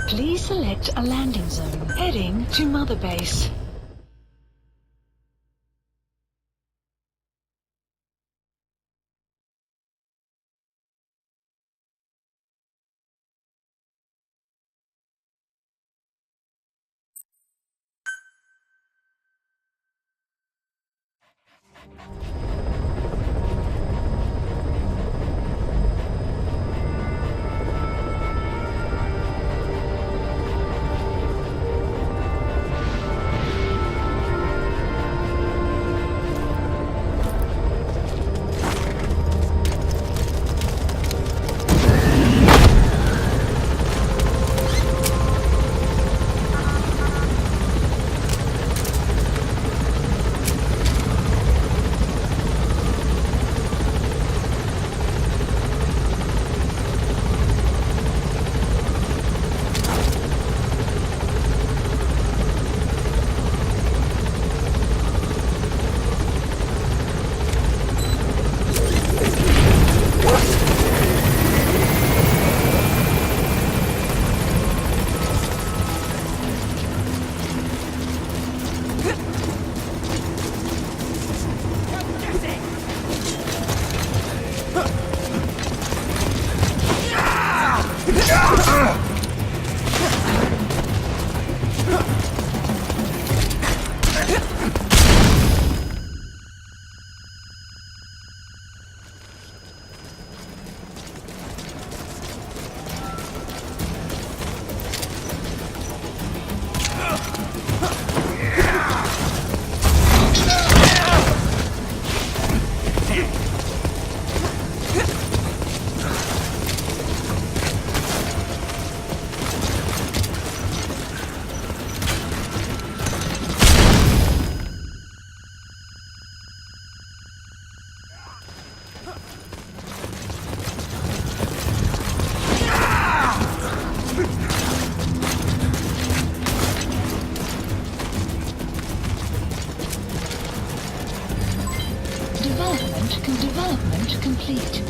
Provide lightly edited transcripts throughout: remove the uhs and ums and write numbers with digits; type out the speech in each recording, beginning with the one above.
Please select a landing zone. Heading to Mother Base. Development complete.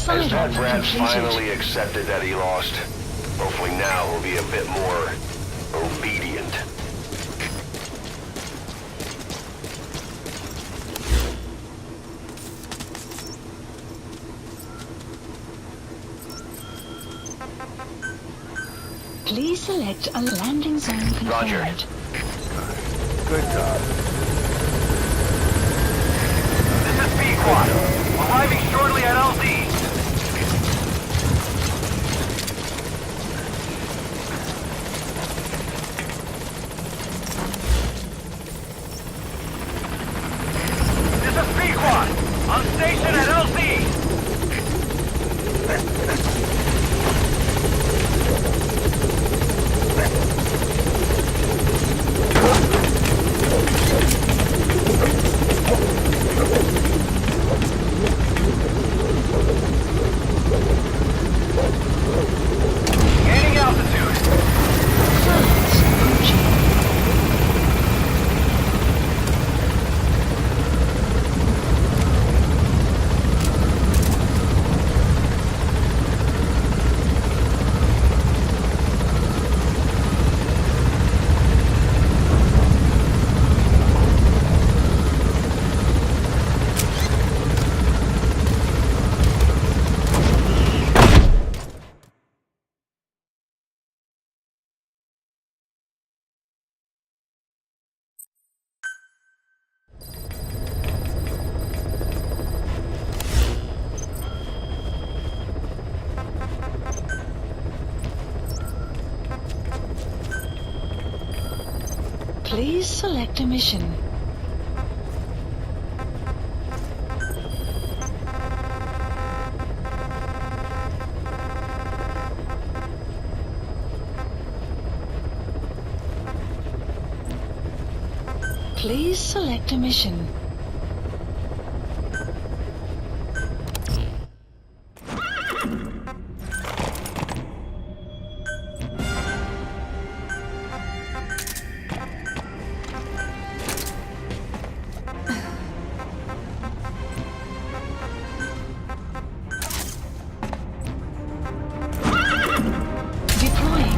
Has that brat finally accepted that he lost? Hopefully now he'll be a bit more obedient. Please select a landing zone confirmed. Roger. Good job. This is B-Quad. Arriving shortly at LZ. This is B-Quad. On station at LZ. Please select a mission. Please select a mission. Deploying.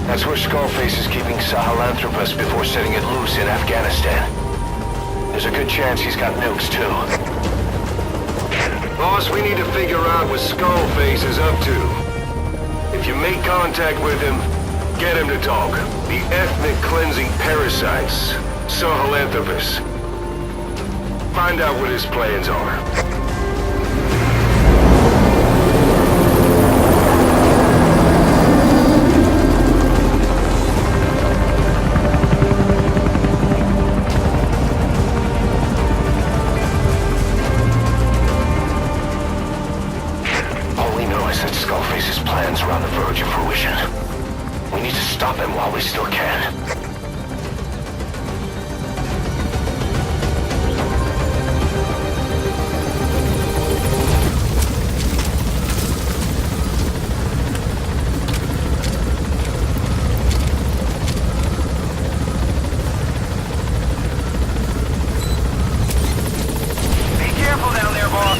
That's where Skullface is keeping Sahelanthropus before setting it loose in Afghanistan. There's a good chance he's got nukes, too. Boss, we need to figure out what Skullface is up to. If you make contact with him, get him to talk. The ethnic cleansing parasites, Sahelanthropus. Find out what his plans are. Skullface's plans are on the verge of fruition. We need to stop him while we still can. Be careful down there, boss.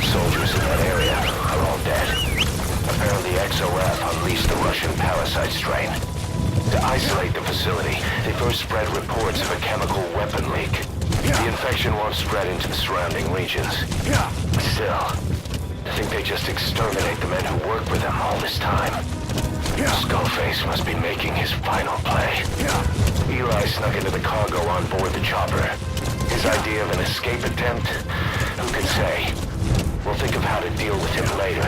Soldiers in that area are all dead. Apparently XOF unleashed the Russian parasite strain. To isolate the facility, they first spread reports of a chemical weapon leak. The infection won't spread into the surrounding regions. Still, I think they just exterminate the men who worked with them all this time. Skullface must be making his final play. Eli snuck into the cargo on board the chopper. His idea of an escape attempt? Who can say? We'll think of how to deal with him later.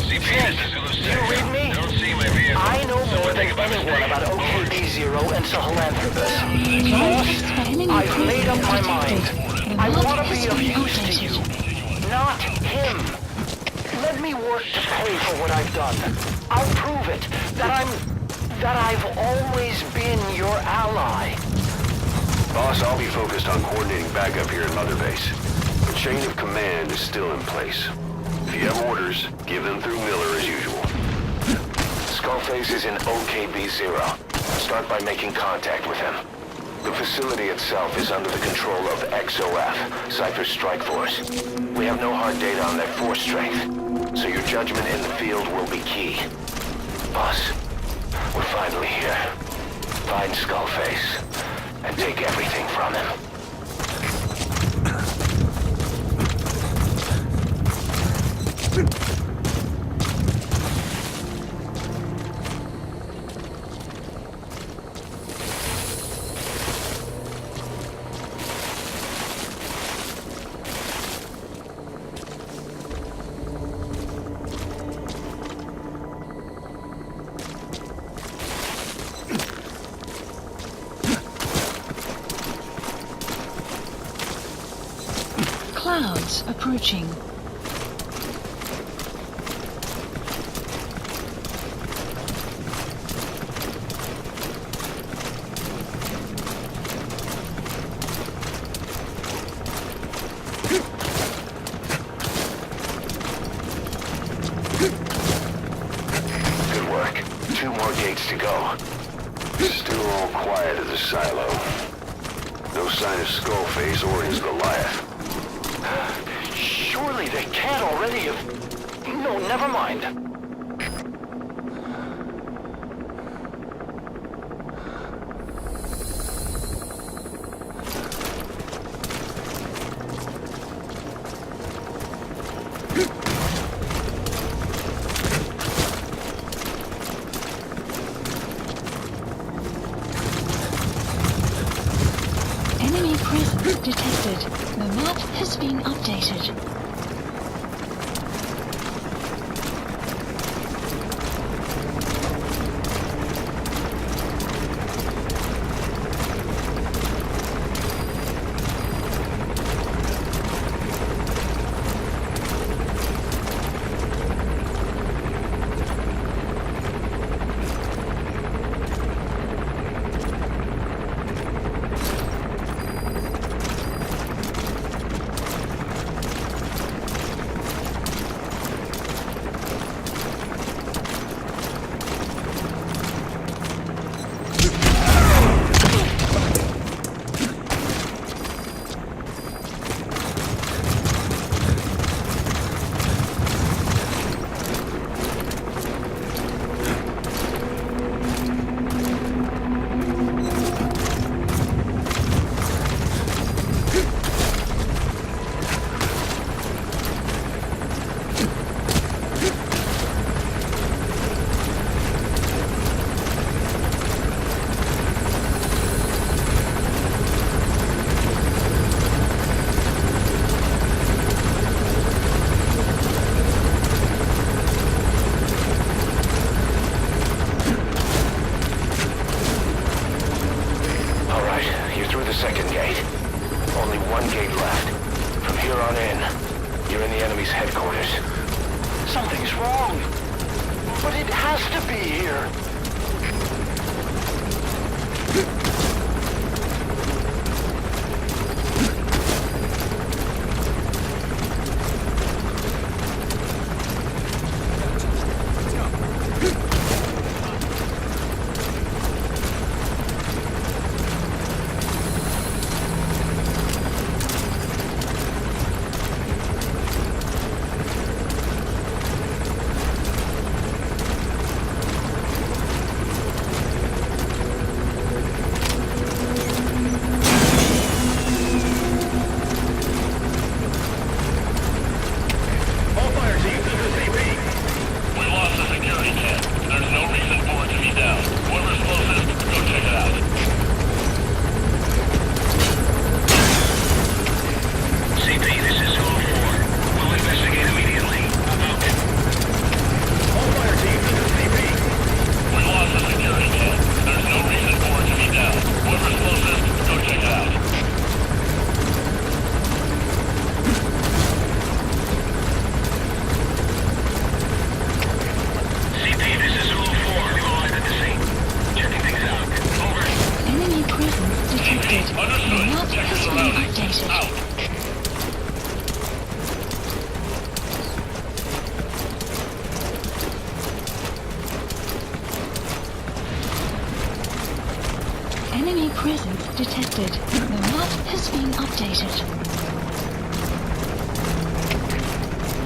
CPS is Do you read me? Don't see my vehicle. I know more than anyone about OKB-0 and Sahelanthropus. Boss, I've made up my mind. I want to be of use to you, not him. Let me work to pay for what I've done. I'll prove it, that I've always been your ally. Boss, I'll be focused on coordinating backup here in Mother Base. The chain of command is still in place. If you have orders, give them through Miller as usual. Skullface is in OKB-0. Start by making contact with him. The facility itself is under the control of XOF, Cypher's Strike Force. We have no hard data on their force strength, so your judgment in the field will be key. Boss, we're finally here. Find Skullface, and take everything from him. Clouds approaching. you go? Still all quiet at the silo. No sign of Skullface or his Goliath. Surely they can't already have... No, never mind. Enemy presence detected. The map has been updated. Second gate. Only one gate left. From here on in, you're in the enemy's headquarters. Something's wrong. But it has to be here. Enemy presence detected. The map has been updated.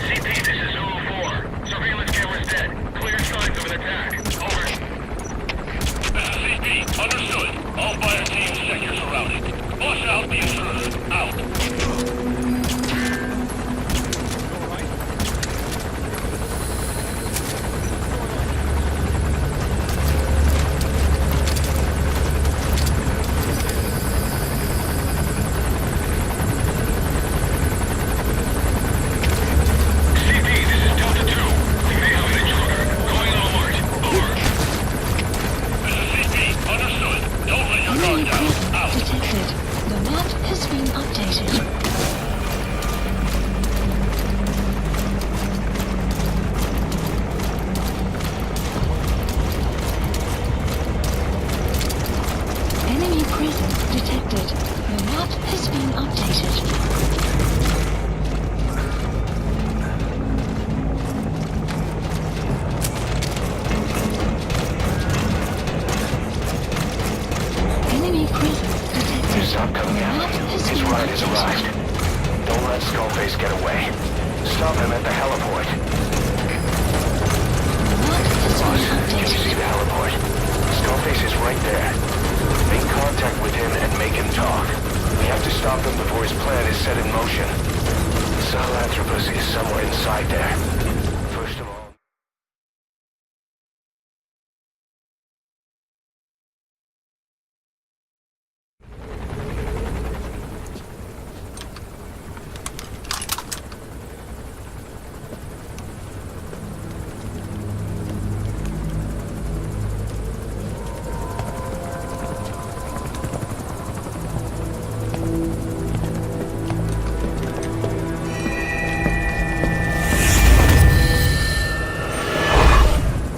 CP, this is Zulu 4. Surveillance camera's dead. Clear signs of an attack. Over. This is CP. Understood. All fire teams check your surroundings. Flush out the intruder. Out. truck coming out. His ride has arrived. Don't let Skullface get away. Stop him at the heliport. Boss, can you see the heliport? Skullface is right there. Make contact with him and make him talk. We have to stop him before his plan is set in motion. Sahelanthropus is somewhere inside there. First of all...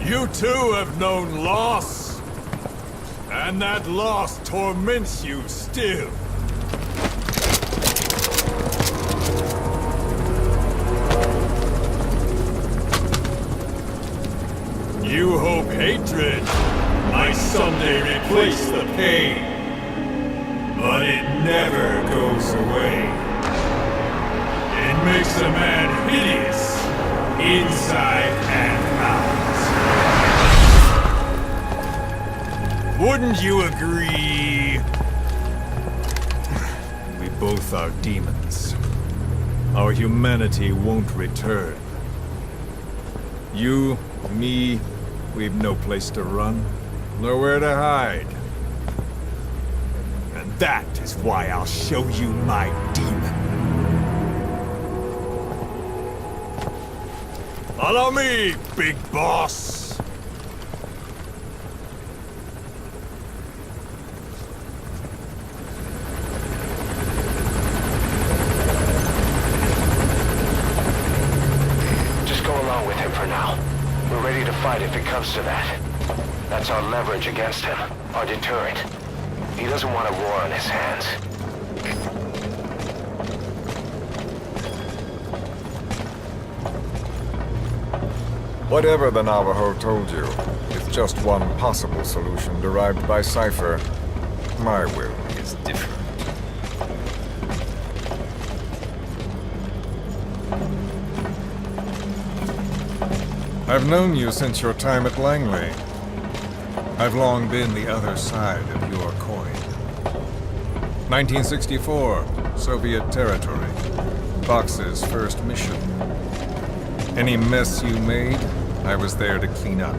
You too have known loss, and that loss torments you still. You hope hatred might someday replace the pain, but it never goes away. It makes a man hideous, inside and out. Wouldn't you agree? We both are demons. Our humanity won't return. You, me, we've no place to run, nowhere to hide. And that is why I'll show you my demon. Follow me, big boss! If it comes to that. That's our leverage against him, our deterrent. He doesn't want a war on his hands. Whatever the Navajo told you, it's just one possible solution derived by Cypher. My will is different. I've known you since your time at Langley. I've long been the other side of your coin. 1964, Soviet territory. Fox's first mission. Any mess you made, I was there to clean up.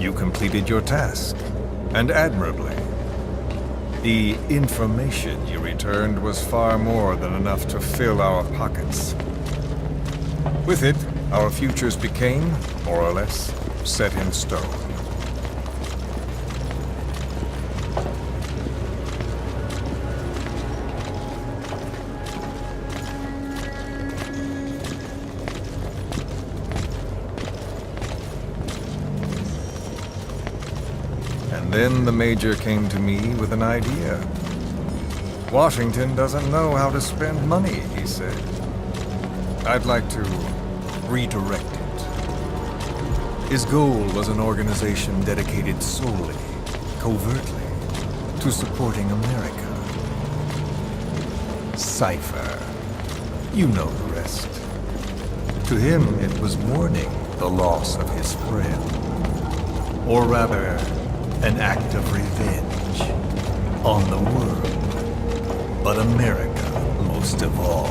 You completed your task, and admirably. The information you returned was far more than enough to fill our pockets. With it, our futures became, more or less, set in stone. And then the Major came to me with an idea. Washington doesn't know how to spend money, he said. I'd like to redirect it. His goal was an organization dedicated solely, covertly, to supporting America. Cypher. You know the rest. To him, it was mourning the loss of his friend. Or rather, an act of revenge on the world. But America, most of all.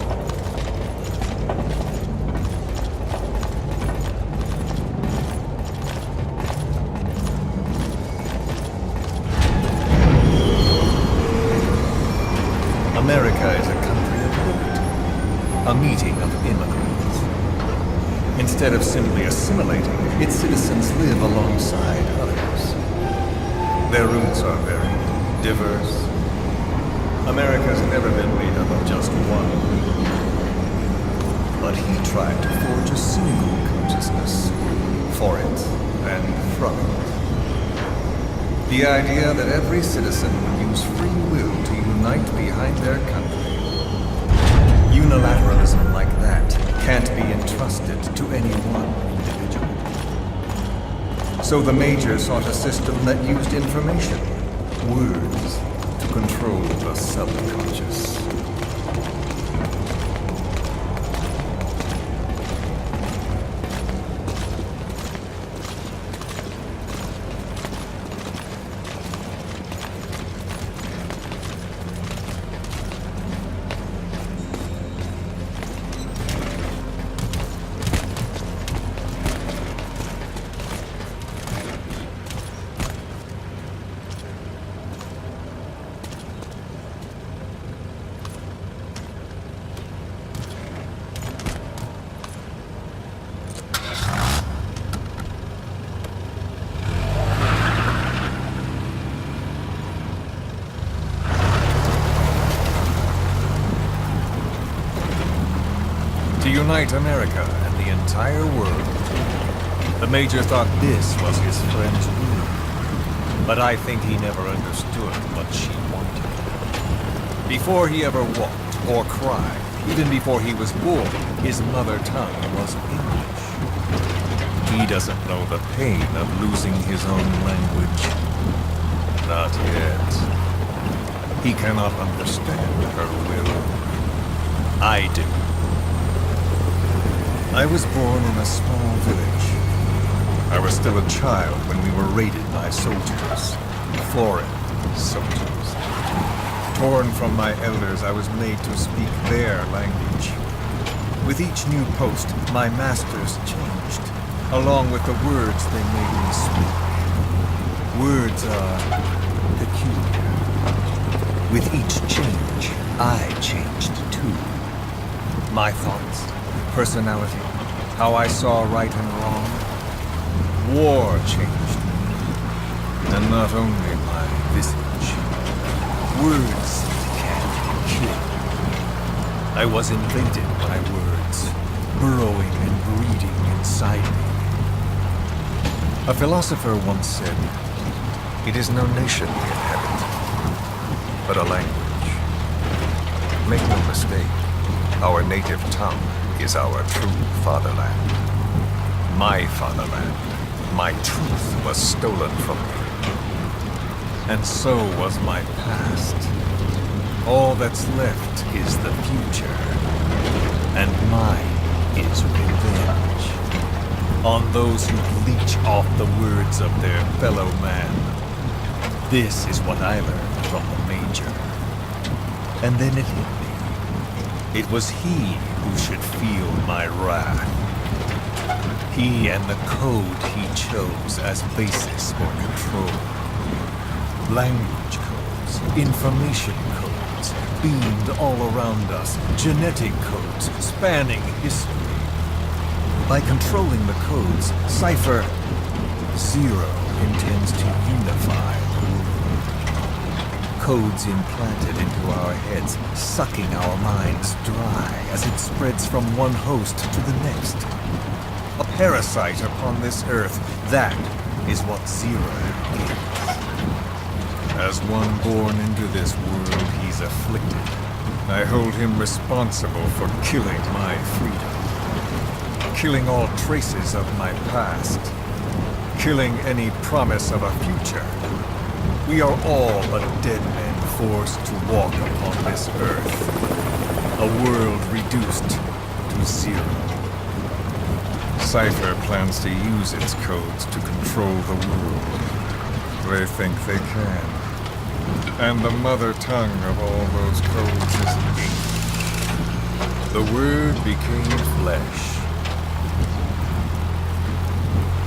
America is a country of liberty, a meeting of immigrants. Instead of simply assimilating, its citizens live alongside others. Their roots are very diverse. America's never been made up of just one group. But he tried to forge a single consciousness for it and from it. The idea that every citizen would use free will to unite behind their country. Unilateralism like that can't be entrusted to any one individual. So the Major sought a system that used information, words, to control the subconscious. To unite America and the entire world. The Major thought this was his friend's will. But I think he never understood what she wanted. Before he ever walked or cried, even before he was born, his mother tongue was English. He doesn't know the pain of losing his own language. Not yet. He cannot understand her will. I do. I was born in a small village. I was still a child when we were raided by soldiers. Foreign soldiers. Torn from my elders, I was made to speak their language. With each new post, my masters changed, along with the words they made me speak. Words are peculiar. With each change, I changed too. My thoughts, personality, how I saw right and wrong. War changed me. And not only my visage. Words can kill. I was invaded by words, burrowing and breeding inside me. A philosopher once said, "It is no nation we inhabit, but a language." Make no mistake, our native tongue is our true fatherland. My fatherland. My truth was stolen from me. And so was my past. All that's left is the future. And mine is revenge. On those who leech off the words of their fellow man. This is what I learned from the Major. And then it hit me. It was he who should feel my wrath. He and the code he chose as basis for control. Language codes, information codes, beamed all around us, genetic codes spanning history. By controlling the codes, Cypher Zero intends to unify the world. Codes implanted into our heads, sucking our minds dry as it spreads from one host to the next. A parasite upon this earth, that is what Zero is. As one born into this world, he's afflicted. I hold him responsible for killing my freedom. Killing all traces of my past. Killing any promise of a future. We are all but dead men forced to walk upon this earth. A world reduced to zero. Cypher plans to use its codes to control the world. They think they can. And the mother tongue of all those codes is ink. The word became flesh.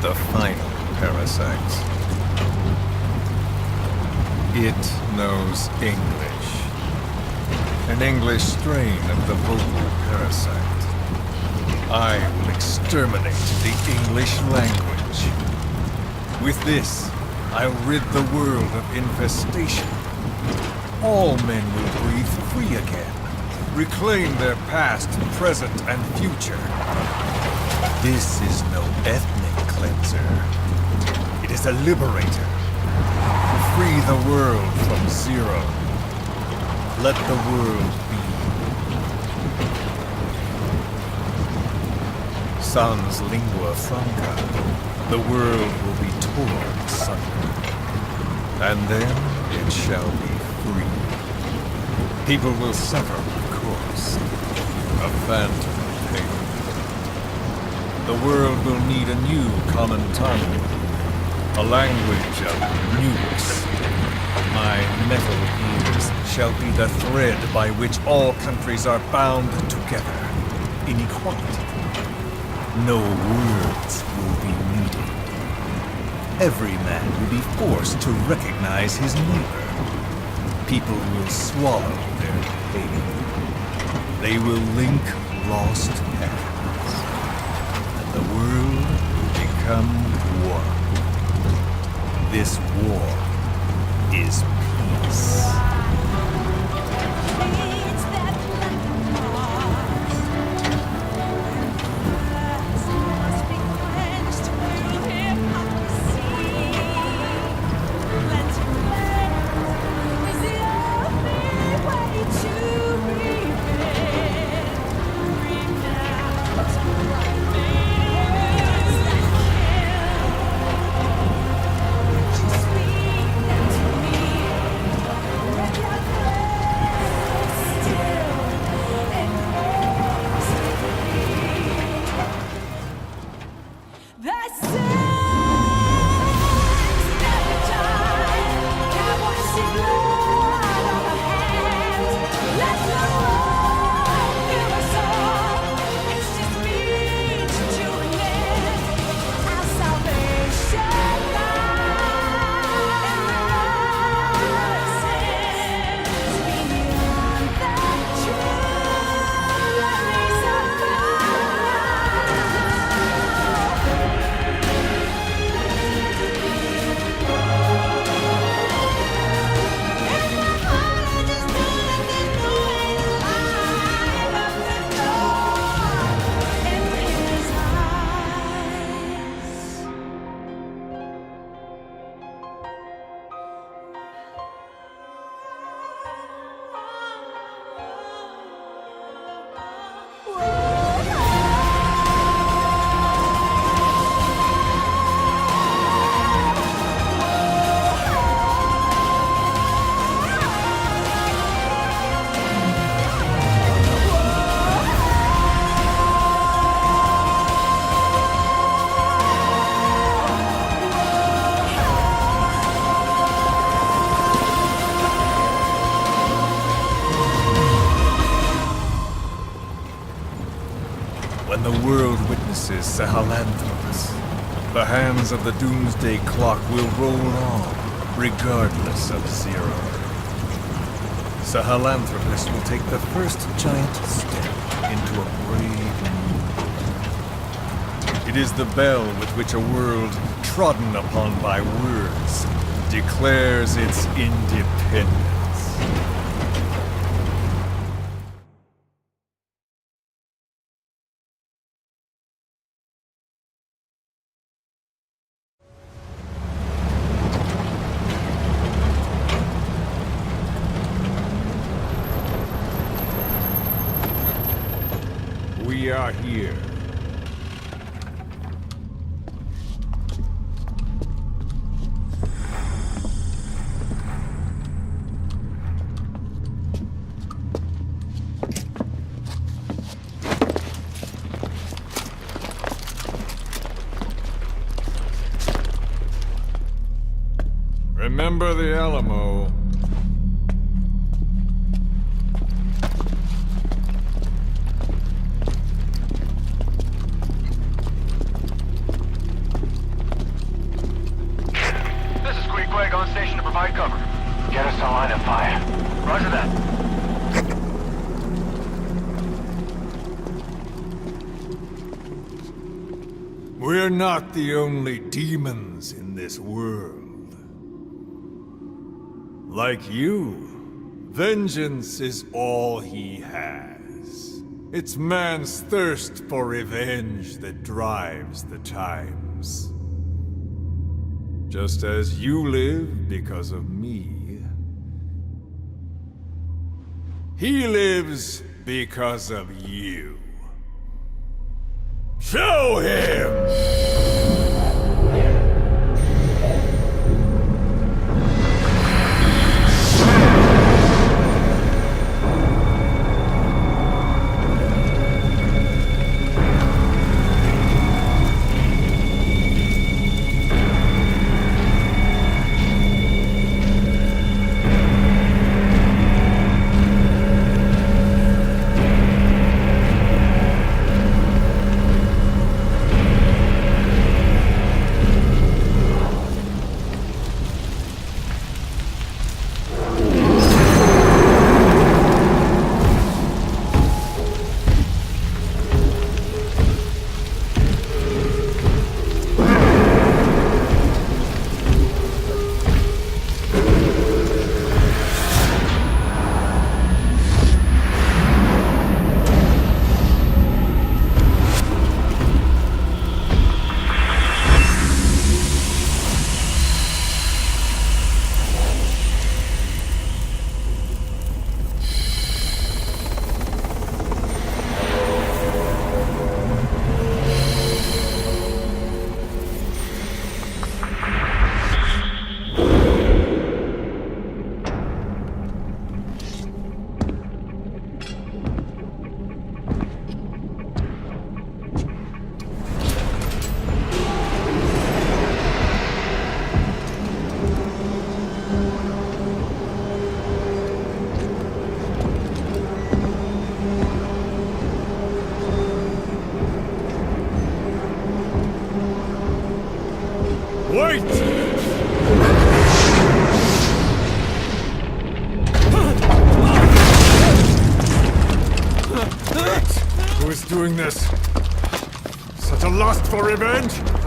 The final parasite. It knows English. An English strain of the vocal parasite. I will exterminate the English language. With this, I'll rid the world of infestation. All men will breathe free again, reclaim their past, present, and future. This is no ethnic cleanser. It is a liberator. To free the world from Zero. Let the world be. Sans lingua franca, the world will be torn asunder, and then it shall be free. People will suffer, of course. A phantom pain. The world will need a new common tongue. A language of nukes. My metal ears shall be the thread by which all countries are bound together in equality. No words will be needed. Every man will be forced to recognize his neighbor. People will swallow their pain. They will link lost hands. And the world will become one. This war is peace. When the world witnesses Sahelanthropus, the hands of the doomsday clock will roll on, regardless of Zero. Sahelanthropus will take the first giant step into a brave new world. It is the bell with which a world trodden upon by words declares its independence. We are here. Remember the Alamo. On station to provide cover. Get us a line of fire. Roger that. We're not the only demons in this world. Like you, vengeance is all he has. It's man's thirst for revenge that drives the times. Just as you live because of me, he lives because of you. Show him! doing this? Such a lust for revenge?